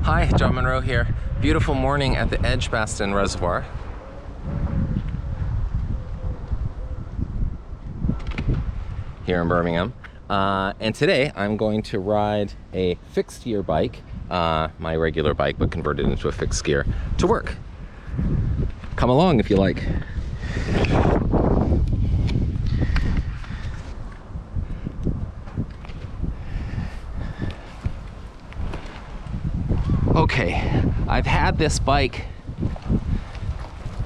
Hi, John Monroe here. Beautiful morning at the Edgbaston Reservoir. Here in Birmingham. And today I'm going to ride a fixed gear bike, my regular bike, but converted into a fixed gear, to work. Come along if you like. Okay, I've had this bike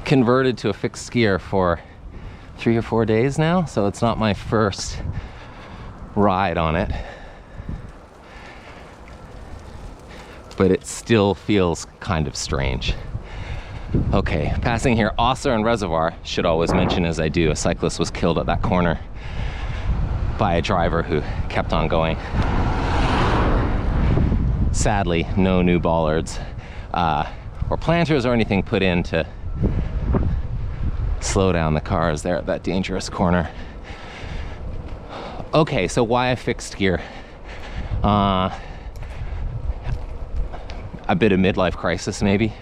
converted to a fixed gear for 3 or 4 days now, so it's not my first ride on it, but it still feels kind of strange. Okay, passing here, Osler Reservoir. Should always mention, as I do, a cyclist was killed at that corner by a driver who kept on going. Sadly, no new bollards or planters or anything put in to slow down the cars there at that dangerous corner. Okay, so why a fixed gear? A bit of midlife crisis, maybe.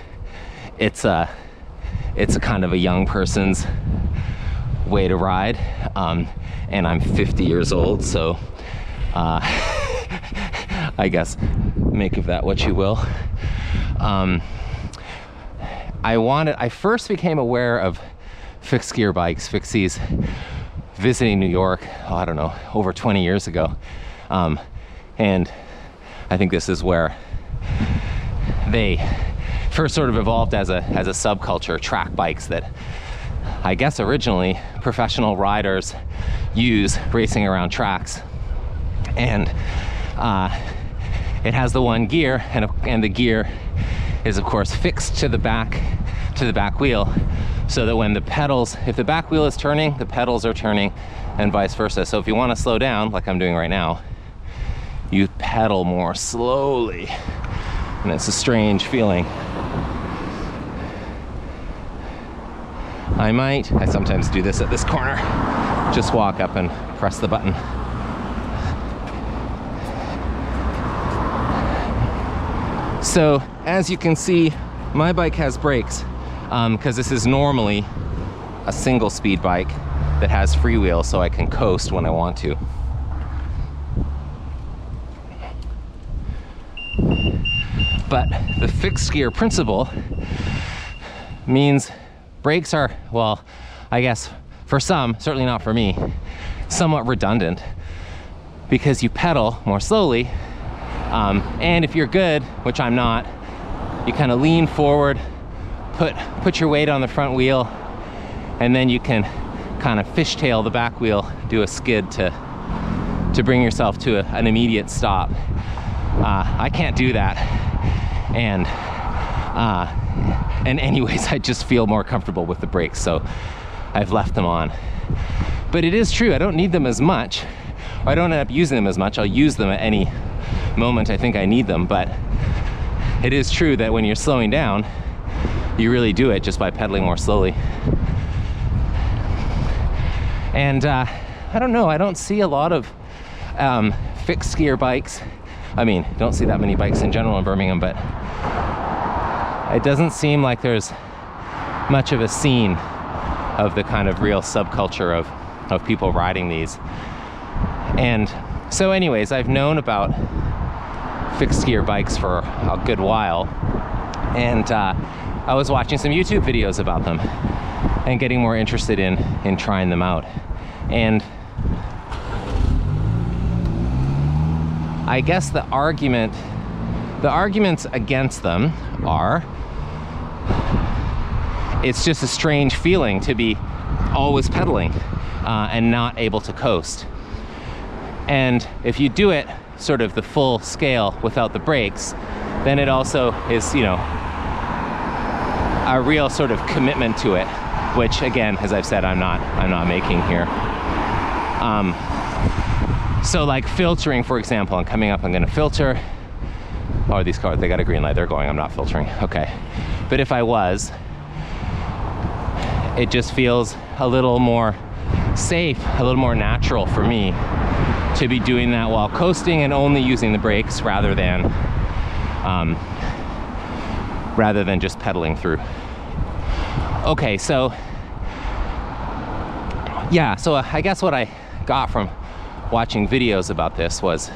It's a kind of a young person's way to ride, and I'm 50 years old, so I guess make of that what you will. I first became aware of fixed gear bikes, fixies, visiting New York, I don't know, over 20 years ago. And I think this is where they first sort of evolved as a subculture, track bikes that I guess originally professional riders use racing around tracks. And it has the one gear, and the gear is of course fixed to the back wheel, so that when the pedals, if the back wheel is turning, the pedals are turning, and vice versa. So if you want to slow down, like I'm doing right now, you pedal more slowly, and it's a strange feeling. I sometimes do this at this corner, just walk up and press the button. So as you can see, my bike has brakes, because this is normally a single speed bike that has freewheel, so I can coast when I want to. But the fixed gear principle means brakes are, well, I guess for some, certainly not for me, somewhat redundant, because you pedal more slowly. And if you're good, which I'm not, you kind of lean forward, put your weight on the front wheel, and then you can kind of fishtail the back wheel, do a skid to bring yourself to an immediate stop. I can't do that, and anyways, I just feel more comfortable with the brakes, so I've left them on. But it is true, I don't need them as much, or I don't end up using them as much. I'll use them at any moment I think I need them, but it is true that when you're slowing down, you really do it just by pedaling more slowly. And I don't know, I don't see a lot of fixed gear bikes. I mean, don't see that many bikes in general in Birmingham, but it doesn't seem like there's much of a scene of the kind of real subculture of people riding these. And so anyways, I've known about fixed gear bikes for a good while, and I was watching some YouTube videos about them and getting more interested in trying them out. And I guess the arguments against them are, it's just a strange feeling to be always pedaling and not able to coast. And if you do it sort of the full scale without the brakes, then it also is, you know, a real sort of commitment to it, which again, as I've said, I'm not making here. So like filtering, for example, I'm coming up, I'm gonna filter. Oh, these cars, they got a green light, they're going, I'm not filtering, okay. But if I was, it just feels a little more safe, a little more natural for me to be doing that while coasting and only using the brakes rather than rather than just pedaling through. Okay, so yeah, so I guess what I got from watching videos about this was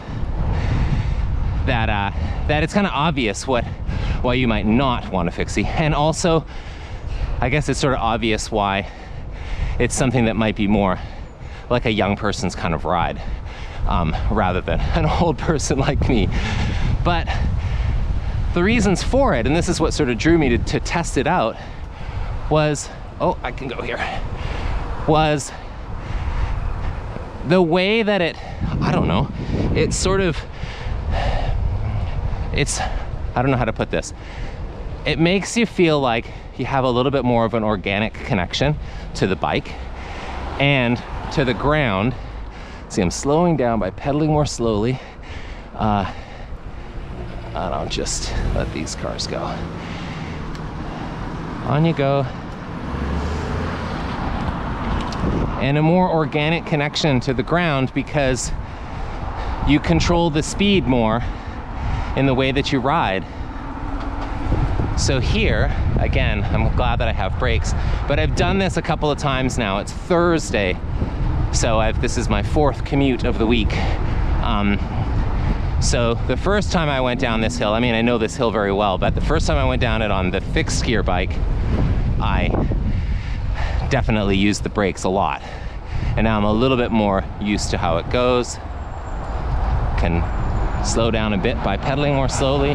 that it's kind of obvious why you might not want a fixie, and also I guess it's sort of obvious why it's something that might be more like a young person's kind of ride, rather than an old person like me. But the reasons for it, and this is what sort of drew me to test it out, was, oh, I can go here, was the way that it, I don't know, it's sort of, it's, I don't know how to put this. It makes you feel like you have a little bit more of an organic connection to the bike and to the ground. See, I'm slowing down by pedaling more slowly. I don't just let these cars go. On you go. And a more organic connection to the ground because you control the speed more in the way that you ride. So here, again, I'm glad that I have brakes, but I've done this a couple of times now. It's Thursday, so this is my 4th commute of the week. So the first time I went down this hill, I mean, I know this hill very well, but the first time I went down it on the fixed gear bike, I definitely used the brakes a lot. And now I'm a little bit more used to how it goes. Can slow down a bit by pedaling more slowly.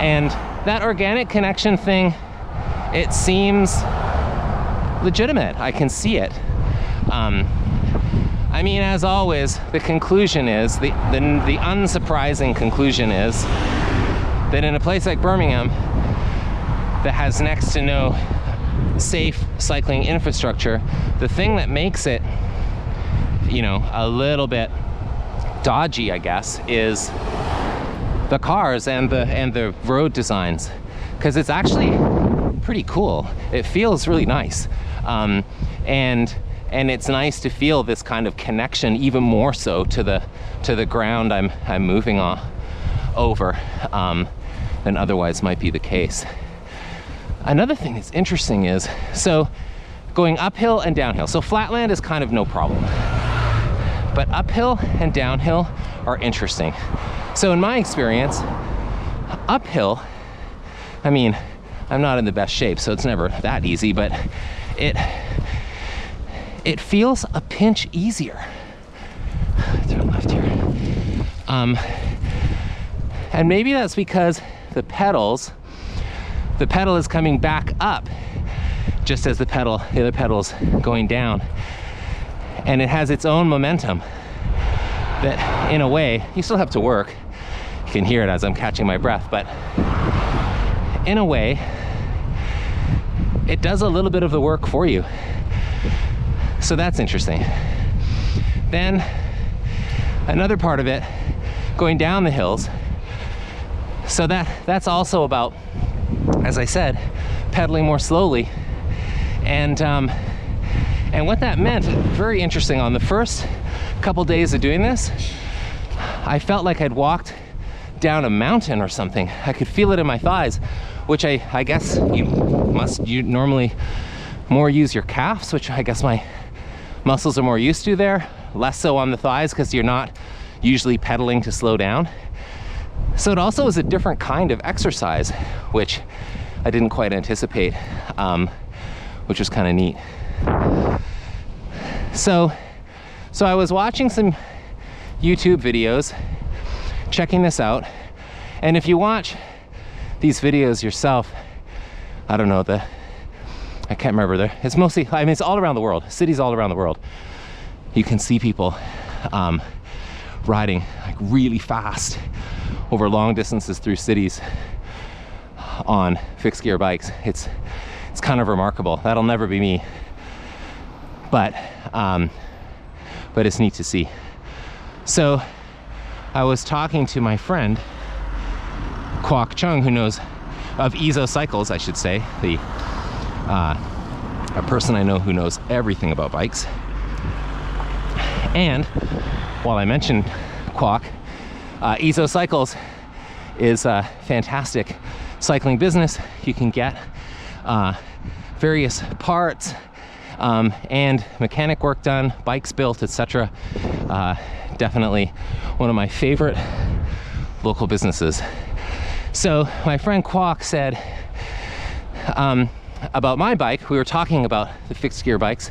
And that organic connection thing, it seems legitimate. I can see it. I mean, as always, the conclusion is, the unsurprising conclusion is that in a place like Birmingham that has next to no safe cycling infrastructure, the thing that makes it, you know, a little bit dodgy, I guess, is the cars and the road designs, because it's actually pretty cool. It feels really nice, and it's nice to feel this kind of connection, even more so to the ground I'm moving over than otherwise might be the case. Another thing that's interesting is, so going uphill and downhill. So flatland is kind of no problem, but uphill and downhill are interesting. So in my experience, uphill, I mean, I'm not in the best shape, so it's never that easy, but it feels a pinch easier. Turn left here. And maybe that's because the pedal is coming back up just as the other pedal's going down. And it has its own momentum that, in a way, you still have to work. You can hear it as I'm catching my breath, but in a way, it does a little bit of the work for you. So that's interesting. Then another part of it, going down the hills. So that's also about, as I said, pedaling more slowly. And what that meant, very interesting, on the first couple days of doing this, I felt like I'd walked down a mountain or something. I could feel it in my thighs, which I guess you normally more use your calves, which I guess my muscles are more used to there, less so on the thighs because you're not usually pedaling to slow down. So it also was a different kind of exercise, which I didn't quite anticipate, which was kind of neat. So I was watching some YouTube videos, checking this out, and if you watch these videos yourself, I don't know, I can't remember, it's mostly, I mean, it's all around the world, cities all around the world. You can see people riding like really fast over long distances through cities on fixed gear bikes. It's kind of remarkable. That'll never be me, but it's neat to see. So I was talking to my friend Kwok Chung, who knows of Ezo Cycles, I should say, a person I know who knows everything about bikes. And while I mentioned Kwok, Ezo Cycles is fantastic cycling business, you can get various parts and mechanic work done, bikes built, etc. Definitely one of my favorite local businesses. So my friend Kwok said about my bike, we were talking about the fixed gear bikes,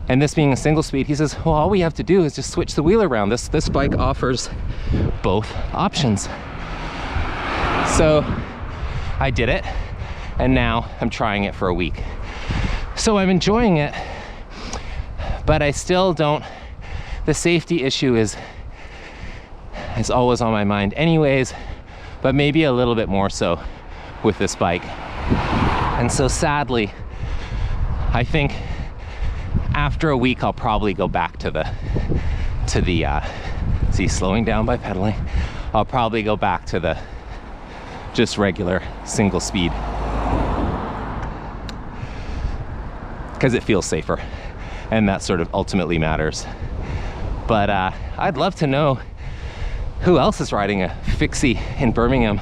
and this being a single speed, he says, well, all we have to do is just switch the wheel around. This bike offers both options. So I did it, and now I'm trying it for a week. So I'm enjoying it, but I still don't, the safety issue is always on my mind anyways, but maybe a little bit more so with this bike. And so sadly, I think after a week, I'll probably go back to the see, slowing down by pedaling. I'll probably go back to the just regular single speed, because it feels safer, and that sort of ultimately matters. But I'd love to know who else is riding a fixie in Birmingham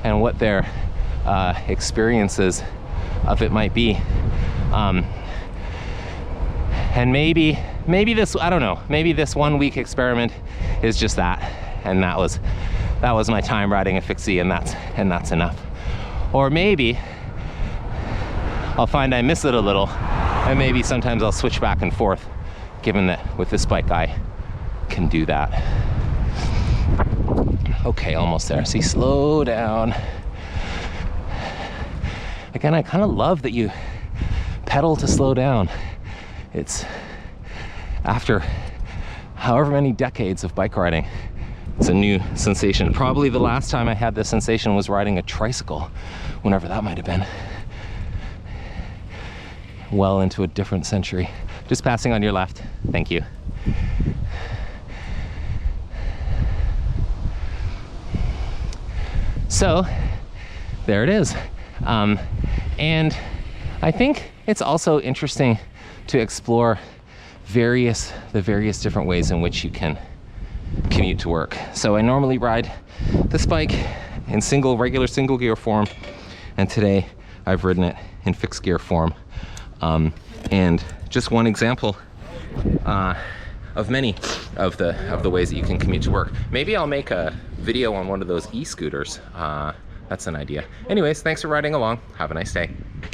and what their experiences of it might be. And maybe this, I don't know, maybe this 1 week experiment is just that, and that was my time riding a fixie, and that's enough. Or maybe I'll find I miss it a little, and maybe sometimes I'll switch back and forth, given that with this bike I can do that. Okay, almost there. See, slow down. Again, I kind of love that you pedal to slow down. It's after however many decades of bike riding, it's a new sensation. Probably the last time I had this sensation was riding a tricycle, whenever that might have been. Well into a different century. Just passing on your left. Thank you. So there it is. And I think it's also interesting to explore the various different ways in which you can commute to work. So I normally ride this bike in regular single gear form, and today I've ridden it in fixed gear form. And just one example of many of the ways that you can commute to work. Maybe I'll make a video on one of those e-scooters. That's an idea. Anyways, thanks for riding along. Have a nice day.